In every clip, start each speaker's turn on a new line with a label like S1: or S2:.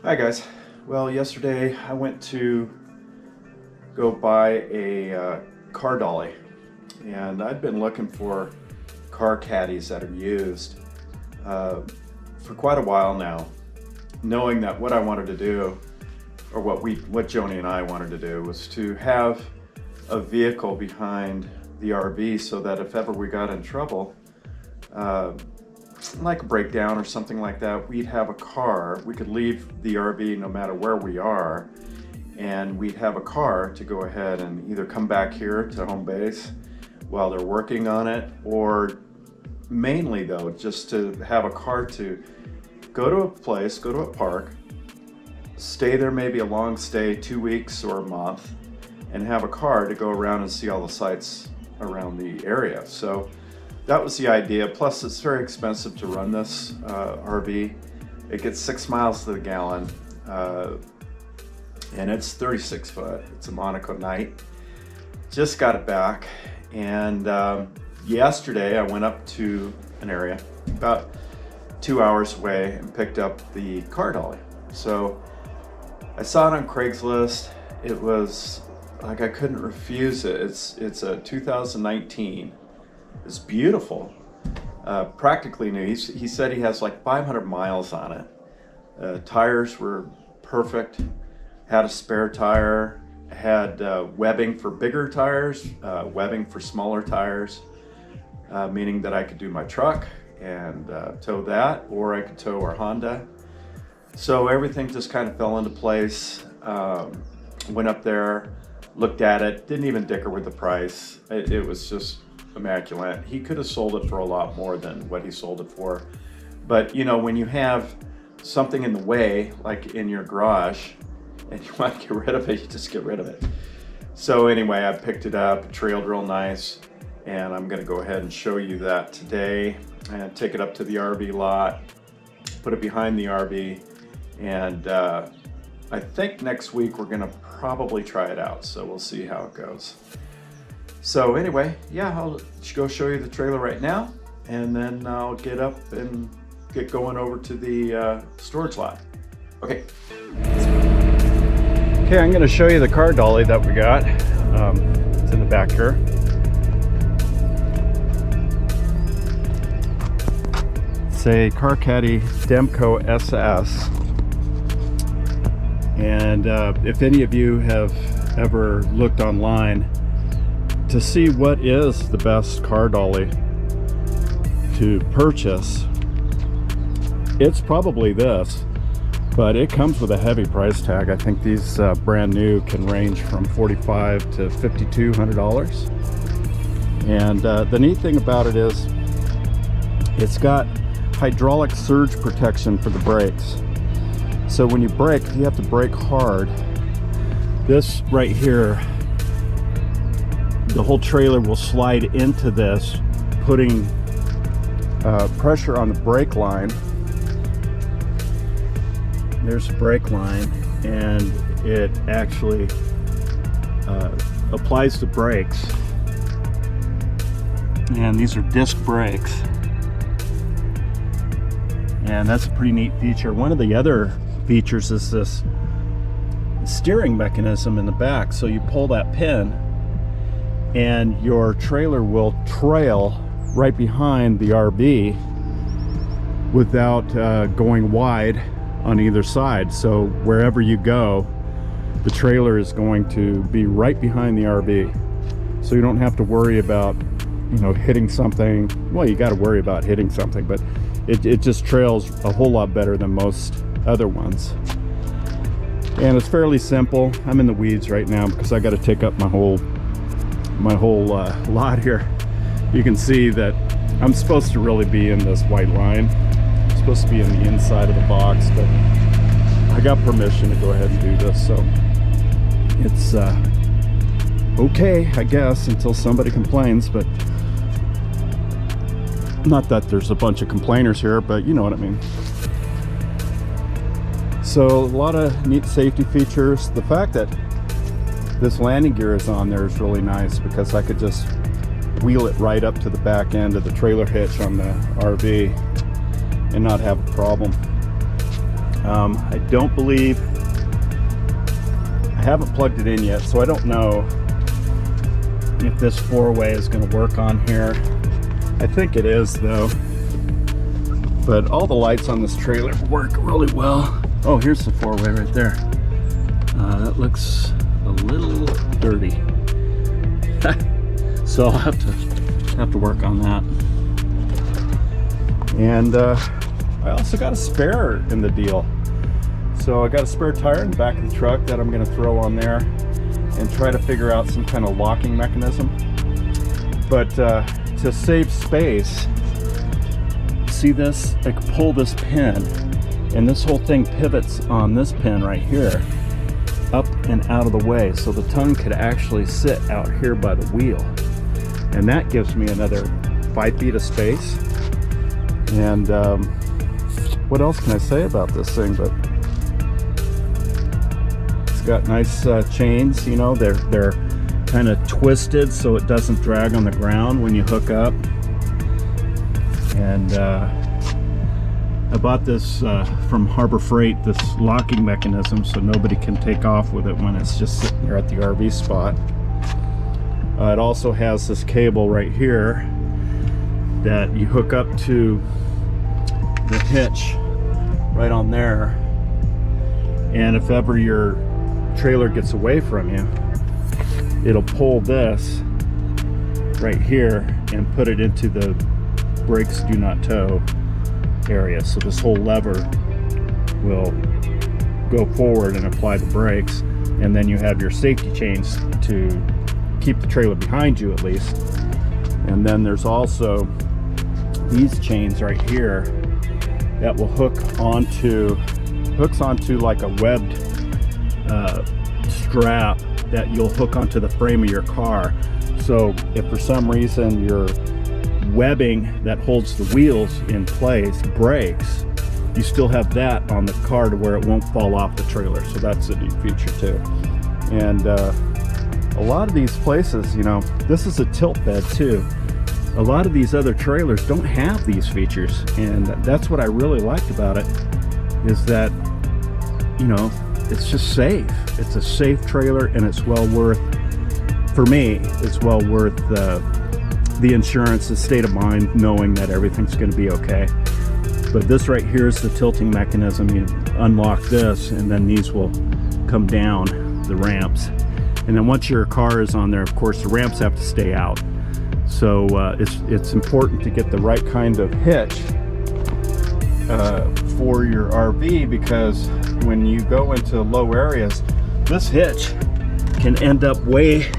S1: Hi guys. Well, yesterday I went to go buy a car dolly, and I've been looking for car caddies that are used for quite a while now, knowing that what I wanted to do, or what Joni and I wanted to do, was to have a vehicle behind the RV so that if ever we got in trouble, like a breakdown or something like that, we'd have a car. We could leave the RV no matter where we are, and we'd have a car to go ahead and either come back here to home base while they're working on it, or mainly though, just to have a car to go to a place, go to a park, stay there, maybe a long stay, 2 weeks or a month, and have a car to go around and see all the sights around the area. So that was the idea. Plus, it's very expensive to run this RV. It gets 6 miles to the gallon, and it's 36 foot. It's a Monaco night. Just got it back, and yesterday I went up to an area about 2 hours away and picked up the car dolly. So I saw it on Craigslist. It was like I couldn't refuse it. It's a 2019. It's beautiful, practically new. He said he has like 500 miles on it. Tires were perfect, had a spare tire, had webbing for bigger tires, webbing for smaller tires, meaning that I could do my truck and tow that, or I could tow our Honda. So everything just kind of fell into place. Went up there, looked at it, didn't even dicker with the price. It was just immaculate. He could have sold it for a lot more than what he sold it for. But you know, when you have something in the way, like in your garage, and you want to get rid of it, you just get rid of it. So anyway, I picked it up, trailed real nice, and I'm gonna go ahead and show you that today and take it up to the RV lot, put it behind the RV, and I think next week we're gonna probably try it out, so we'll see how it goes. So anyway, yeah, I'll go show you the trailer right now, and then I'll get up and get going over to the storage lot. Okay. Okay, I'm gonna show you the car dolly that we got. It's in the back here. It's a Kar Kaddy Demco SS. And if any of you have ever looked online to see what is the best car dolly to purchase, it's probably this, but it comes with a heavy price tag. I think these brand new can range from $4,500 to $5,200. And the neat thing about it is it's got hydraulic surge protection for the brakes. So when you brake, you have to brake hard. This right here, the whole trailer will slide into this, putting pressure on the brake line. There's the brake line, and it actually applies the brakes. And these are disc brakes. And that's a pretty neat feature. One of the other features is this steering mechanism in the back. So you pull that pin, and your trailer will trail right behind the RV without going wide on either side. So wherever you go, the trailer is going to be right behind the RV. So you don't have to worry about, you know, hitting something. Well, you got to worry about hitting something, but it just trails a whole lot better than most other ones. And it's fairly simple. I'm in the weeds right now because I got to take up my whole lot here. You can see that I'm supposed to really be in this white line. I'm supposed to be in the inside of the box, but I got permission to go ahead and do this, so it's okay, I guess, until somebody complains. But not that there's a bunch of complainers here, but you know what I mean. So a lot of neat safety features. The fact that this landing gear is on there is really nice, because I could just wheel it right up to the back end of the trailer hitch on the RV and not have a problem. I don't believe, I haven't plugged it in yet, so I don't know if this 4-way is going to work on here. I think it is though, but all the lights on this trailer work really well. Oh, here's the 4-way right there. That looks a little dirty. So I'll have to work on that. And I also got a spare in the deal. So I got a spare tire in the back of the truck that I'm going to throw on there and try to figure out some kind of locking mechanism. But to save space, see this? I can pull this pin, and this whole thing pivots on this pin right here, up and out of the way, so the tongue could actually sit out here by the wheel. And that gives me another 5 feet of space. And what else can I say about this thing? But it's got nice chains, you know, they're kind of twisted so it doesn't drag on the ground when you hook up. And I bought this from Harbor Freight, this locking mechanism, so nobody can take off with it when it's just sitting there at the RV spot. It also has this cable right here that you hook up to the hitch right on there, and if ever your trailer gets away from you, it'll pull this right here and put it into the brakes do not tow area. So this whole lever will go forward and apply the brakes, and then you have your safety chains to keep the trailer behind you at least. And then there's also these chains right here that will hooks onto like a webbed strap that you'll hook onto the frame of your car. So if for some reason your webbing that holds the wheels in place breaks, you still have that on the car to where it won't fall off the trailer. So that's a neat feature too. And a lot of these places, you know, this is a tilt bed too. A lot of these other trailers don't have these features, and that's what I really liked about it, is that, you know, it's just safe. It's a safe trailer, and it's well worth, for me, it's well worth the insurance, the state of mind, knowing that everything's going to be okay. But this right here is the tilting mechanism. You unlock this, and then these will come down the ramps. And then once your car is on there, of course, the ramps have to stay out. So it's important to get the right kind of hitch for your RV, because when you go into low areas, this hitch can end up way,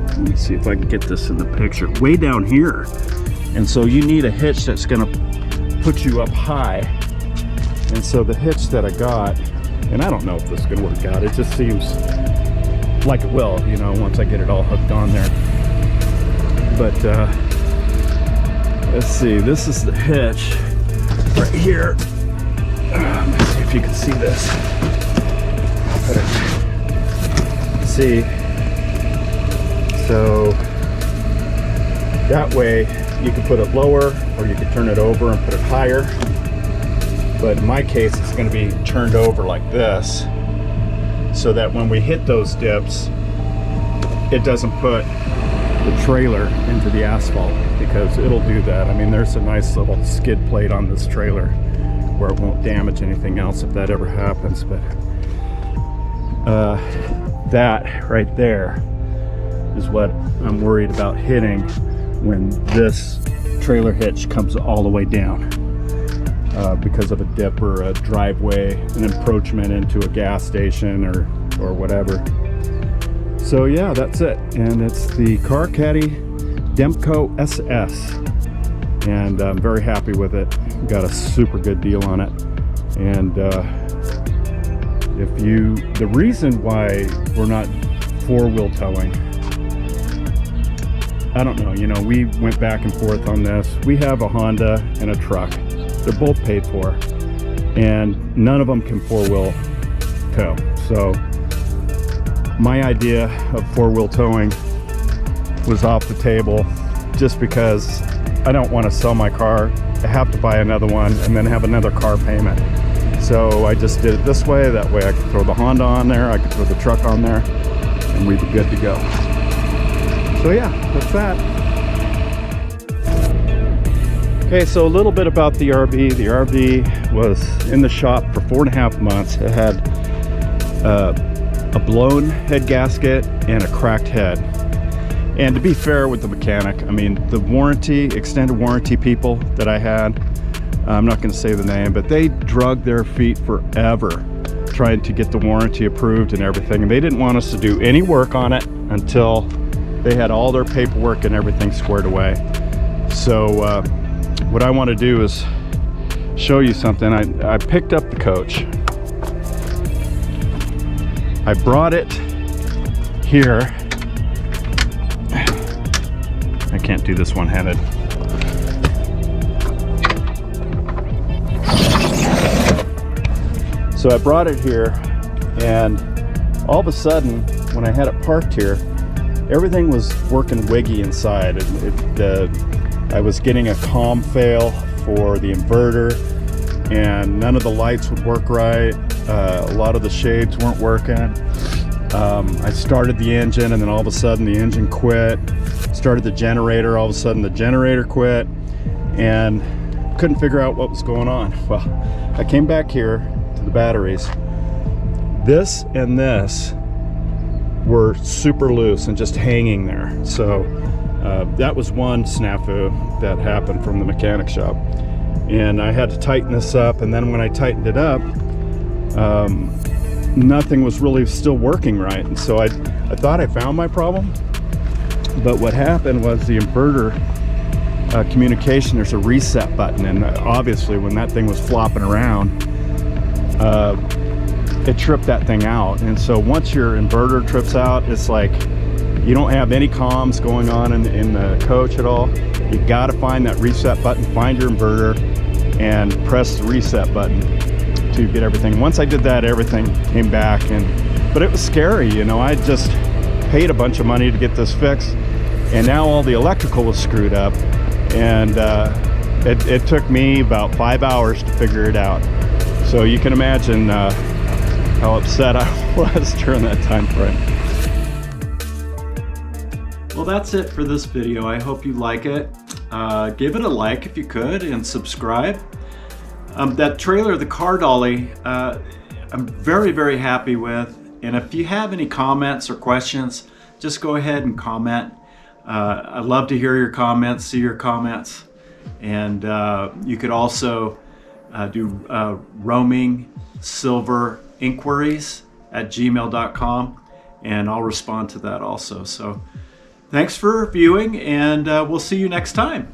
S1: let me see if I can get this in the picture, way down here. And so you need a hitch that's going to put you up high. And so the hitch that I got, and I don't know if this is going to work out, it just seems like it will, you know, once I get it all hooked on there. But let's see, this is the hitch right here. Let's see if you can see this. See, so that way you can put it lower, or you can turn it over and put it higher. But in my case, it's going to be turned over like this, so that when we hit those dips, it doesn't put the trailer into the asphalt, because it'll do that. I mean, there's a nice little skid plate on this trailer where it won't damage anything else if that ever happens. But that right there is what I'm worried about hitting when this trailer hitch comes all the way down, because of a dip or a driveway, an encroachment into a gas station or whatever. So yeah, that's it. And it's the Kar Kaddy Demco SS. And I'm very happy with it. Got a super good deal on it. And the reason why we're not 4-wheel towing, I don't know, you know, we went back and forth on this. We have a Honda and a truck. They're both paid for, and none of them can 4-wheel tow. So my idea of 4-wheel towing was off the table, just because I don't want to sell my car, I have to buy another one, and then have another car payment.
S2: So I just did it this way. That way I could throw the Honda on there, I could throw the truck on there, and we'd be good to go. So yeah, that's that. Okay, so a little bit about the RV. The RV was in the shop for 4.5 months. It had a blown head gasket and a cracked head. And to be fair with the mechanic, I mean, the warranty, extended warranty people that I had, I'm not going to say the name, but they drug their feet forever trying to get the warranty approved and everything. And they didn't want us to do any work on it until they had all their paperwork and everything squared away. So what I want to do is show you something. I picked up the coach. I brought it here. I can't do this one-handed. So I brought it here, and all of a sudden, when I had it parked here, everything was working wiggy inside. I was getting a comm fail for the inverter, and none of the lights would work right. A lot of the shades weren't working. I started the engine, and then all of a sudden the engine quit. Started the generator, all of a sudden the generator quit, and couldn't figure out what was going on. Well, I came back here to the batteries. This and this were super loose and just hanging there. So that was one snafu that happened from the mechanic shop. And I had to tighten this up, and then when I tightened it up, nothing was really still working right. And so I thought I found my problem. But what happened was the inverter communication, there's a reset button, and obviously when that thing was flopping around, it tripped that thing out. And so once your inverter trips out, it's like you don't have any comms going on in the coach at all. You got to find that reset button, find your inverter, and press the reset button to get everything. Once I did that, everything came back, but it was scary, you know. I just paid a bunch of money to get this fixed, and now all the electrical was screwed up, and it took me about 5 hours to figure it out. So you can imagine how upset I was during that time frame. Well, that's it for this video. I hope you like it. Give it a like if you could, and subscribe. That trailer, the car dolly, I'm very, very happy with. And if you have any comments or questions, just go ahead and comment. I'd love to hear your comments, see your comments. And you could also do roaming silver inquiries at gmail.com, and I'll respond to that also. So thanks for viewing, and we'll see you next time.